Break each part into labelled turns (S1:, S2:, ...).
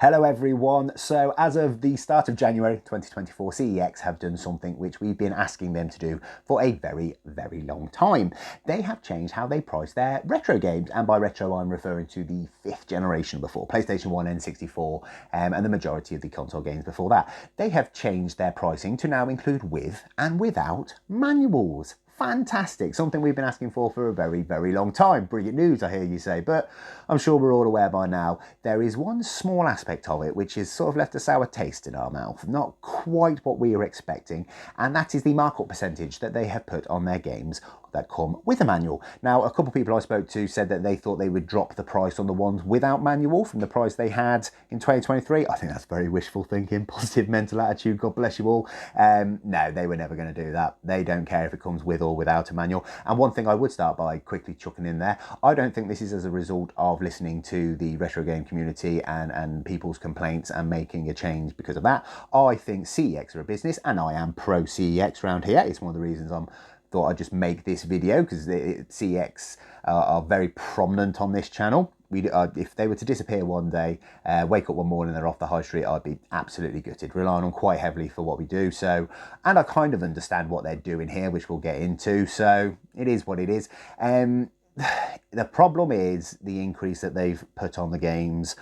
S1: Hello everyone. So as of the start of January 2024, CEX have done something which we've been asking them to do for a very, very long time. They have changed how they price their retro games. And by retro, I'm referring to the 5th generation before, PlayStation 1, N64, and the majority of the console games before that. They have changed their pricing to now include with and without manuals. Fantastic, something we've been asking for a very, very long time. Brilliant news, I hear you say, but I'm sure we're all aware by now there is one small aspect of it which has sort of left a sour taste in our mouth. Not quite what we were expecting, and that is the markup percentage that they have put on their games that come with a manual. Now, a couple of people I spoke to said that they thought they would drop the price on the ones without manual from the price they had in 2023. I think that's very wishful thinking, positive mental attitude, God bless you all. No, they were never going to do that. They don't care if it comes with or without a manual. And one thing I would start by quickly chucking in there, I don't think this is as a result of listening to the retro game community and people's complaints and making a change because of that. I think CEX are a business, and I am pro CEX around here. It's one of the reasons I'm thought I'd just make this video, because CX are very prominent on this channel. If they were to disappear one day, wake up one morning they're off the high street, I'd be absolutely gutted, relying on quite heavily for what we do. So, and I kind of understand what they're doing here, which we'll get into, so it is what it is. The problem is the increase that they've put on the games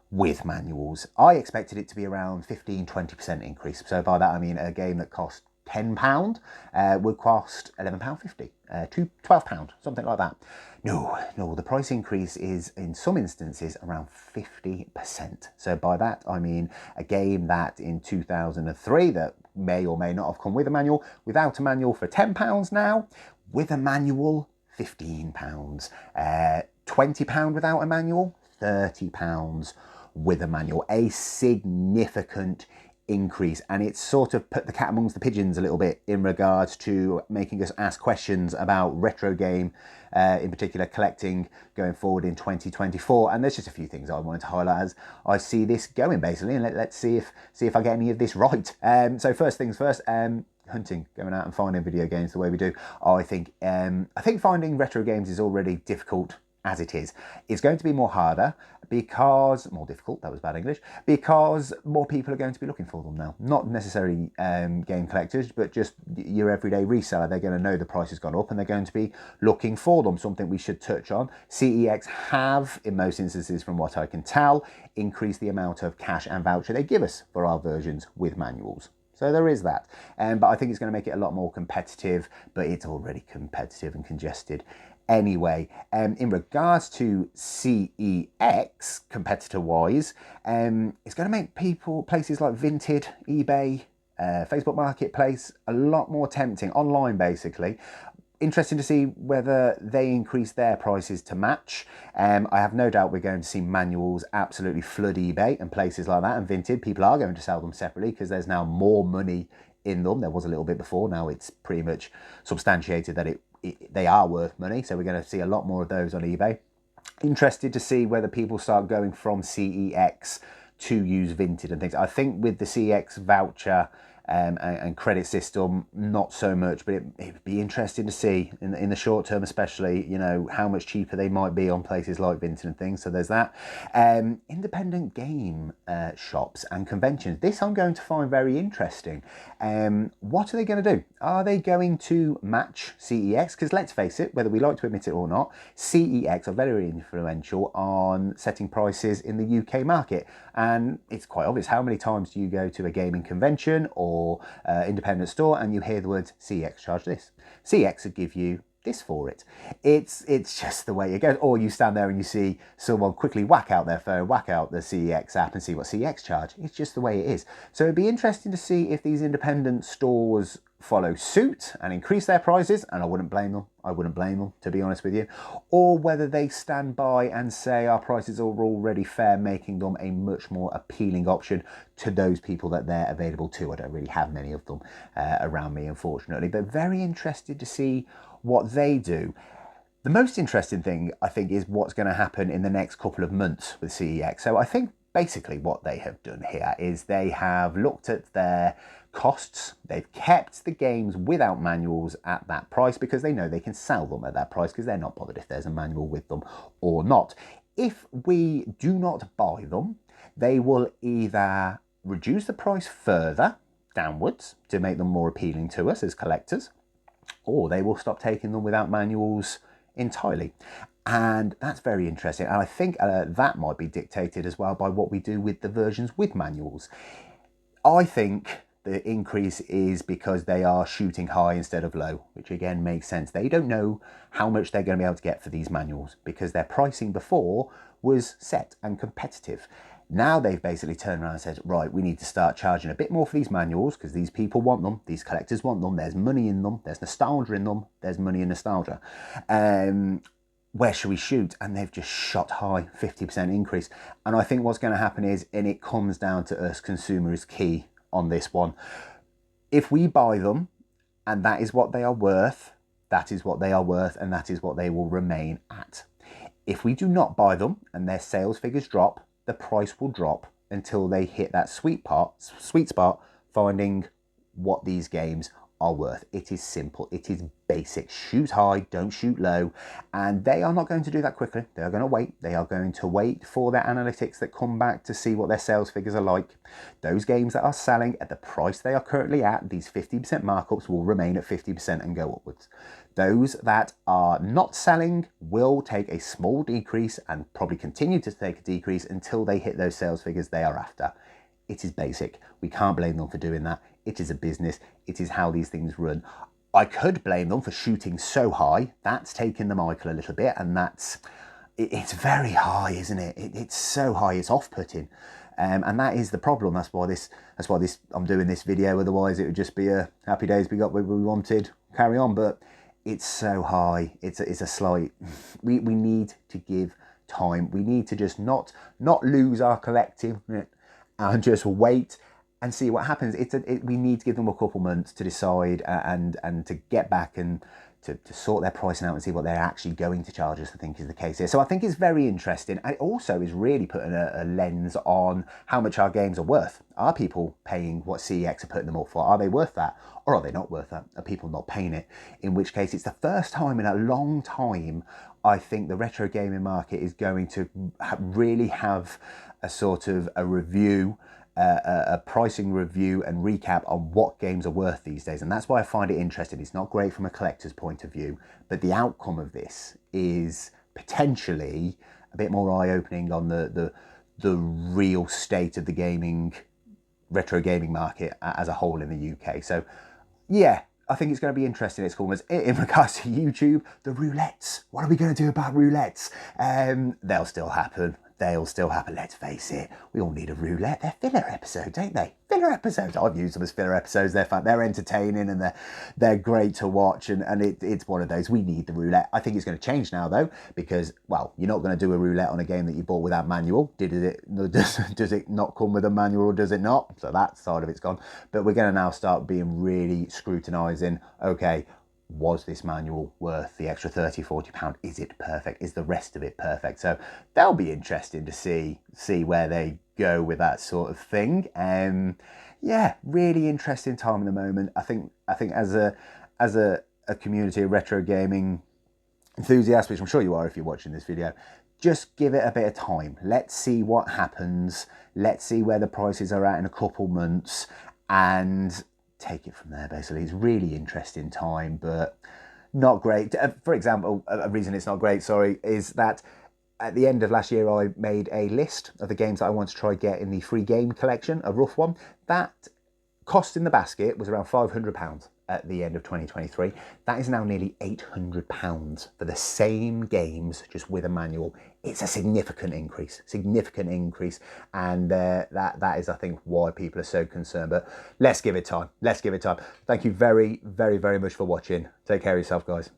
S1: with manuals. I expected it to be around 15-20% increase. So by that I mean a game that cost £10 would cost £11.50 to £12, something like that. No, the price increase is in some instances around 50%. So by that I mean a game that in 2003 that may or may not have come with a manual, without a manual for £10 now, with a manual £15, £20 without a manual, £30 with a manual. A significant increase, and it's sort of put the cat amongst the pigeons a little bit in regards to making us ask questions about retro game, in particular collecting going forward in 2024. And there's just a few things I wanted to highlight as I see this going, basically, and let's see if I get any of this right. So first things first, hunting, going out and finding video games the way we do. I think finding retro games is already difficult as it is. It's going to be more harder because, more difficult, that was bad English, because more people are going to be looking for them now. Not necessarily game collectors, but just your everyday reseller. They're going to know the price has gone up and they're going to be looking for them. Something we should touch on. CEX have, in most instances from what I can tell, increased the amount of cash and voucher they give us for our versions with manuals. So there is that. But I think it's going to make it a lot more competitive, but it's already competitive and congested anyway. In regards to CEX, competitor-wise, it's going to make places like Vinted, eBay, Facebook Marketplace a lot more tempting, online basically. Interesting to see whether they increase their prices to match. I have no doubt we're going to see manuals absolutely flood eBay and places like that, and Vinted. People are going to sell them separately because there's now more money in them. There was a little bit before. Now it's pretty much substantiated that they are worth money. So we're going to see a lot more of those on eBay. Interested to see whether people start going from CEX to use Vinted and things. I think with the CEX voucher and credit system, not so much, but it would be interesting to see in the short term, especially, you know, how much cheaper they might be on places like Vinted and things. So there's that. Independent game shops and conventions. This I'm going to find very interesting. What are they going to do? Are they going to match CEX? Because let's face it, whether we like to admit it or not, CEX are very influential on setting prices in the UK market. And it's quite obvious. How many times do you go to a gaming convention or independent store and you hear the words CEX charge this? CEX would give you this for it. It's just the way it goes. Or you stand there and you see someone quickly whack out their phone, whack out the CEX app and see what CEX charge. It's just the way it is. So it'd be interesting to see if these independent stores follow suit and increase their prices, and I wouldn't blame them. I wouldn't blame them, to be honest with you. Or whether they stand by and say our prices are already fair, making them a much more appealing option to those people that they're available to. I don't really have many of them around me, unfortunately, but very interested to see what they do. The most interesting thing, I think, is what's going to happen in the next couple of months with CEX. So I think basically what they have done here is they have looked at their costs. They've kept the games without manuals at that price because they know they can sell them at that price because they're not bothered if there's a manual with them or not. If we do not buy them, They will either reduce the price further downwards to make them more appealing to us as collectors, or they will stop taking them without manuals entirely. And that's very interesting. And I think that might be dictated as well by what we do with the versions with manuals. I think the increase is because they are shooting high instead of low, which again makes sense. They don't know how much they're going to be able to get for these manuals because their pricing before was set and competitive. Now they've basically turned around and said, right, we need to start charging a bit more for these manuals because these people want them, these collectors want them, there's money in them, there's nostalgia in them, there's money in nostalgia. Where should we shoot? And they've just shot high, 50% increase. And I think what's going to happen is, and it comes down to us, consumer is key on this one. If we buy them and that is what they are worth, that is what they are worth, and that is what they will remain at. If we do not buy them and their sales figures drop, the price will drop until they hit that sweet spot, finding what these games are worth. It is simple. It is basic. Shoot high, don't shoot low. And they are not going to do that quickly. They are going to wait. They are going to wait for their analytics that come back to see what their sales figures are like. Those games that are selling at the price they are currently at, these 50% markups will remain at 50% and go upwards. Those that are not selling will take a small decrease and probably continue to take a decrease until they hit those sales figures they are after. It is basic. We can't blame them for doing that. It is a business. It is how these things run. I could blame them for shooting so high. That's taking the Michael a little bit, and it's very high, isn't it? It's so high, it's off-putting. And that is the problem. That's why I'm doing this video. Otherwise, it would just be a happy days, we got what we wanted, carry on. But it's so high. It's a slight. We need to give time. We need to just not lose our collective and just wait and see what happens. We need to give them a couple months to decide and to get back and to sort their pricing out and see what they're actually going to charge us, I think is the case here. So I think it's very interesting. It also is really putting a lens on how much our games are worth. Are people paying what CEX are putting them up for? Are they worth that? Or are they not worth that? Are people not paying it? In which case, it's the first time in a long time I think the retro gaming market is going to really have a sort of a review, a pricing review and recap on what games are worth these days. And that's why I find it interesting. It's not great from a collector's point of view, but the outcome of this is potentially a bit more eye-opening on the real state of the retro gaming market as a whole in the UK. So yeah, I think it's going to be interesting. It's almost in regards to YouTube, the roulettes. What are we going to do about roulettes? They'll still happen. Let's face it, we all need a roulette. They're filler episodes, ain't they? Filler episodes. I've used them as filler episodes. They're fun. They're entertaining and they're great to watch. And it's one of those. We need the roulette. I think it's going to change now though, because well, you're not going to do a roulette on a game that you bought without manual. Does it not come with a manual or does it not? So that side of it's gone. But we're going to now start being really scrutinising. Okay, was this manual worth the extra £30-40? Is it perfect? Is the rest of it perfect? So that'll be interesting to see where they go with that sort of thing. Yeah, really interesting time at the moment. I think as a community of retro gaming enthusiasts, which I'm sure you are if you're watching this video, just give it a bit of time. Let's see what happens. Let's see where the prices are at in a couple months and take it from there. Basically, it's really interesting time, but not great. For example, a reason it's not great, is that at the end of last year I made a list of the games that I want to try get in the free game collection, a rough one. That cost in the basket was around £500 at the end of 2023. That is now nearly £800 for the same games, just with a manual. It's a significant increase, and that is, I think, why people are so concerned. But let's give it time. Thank you very, very, very much for watching. Take care of yourself, guys.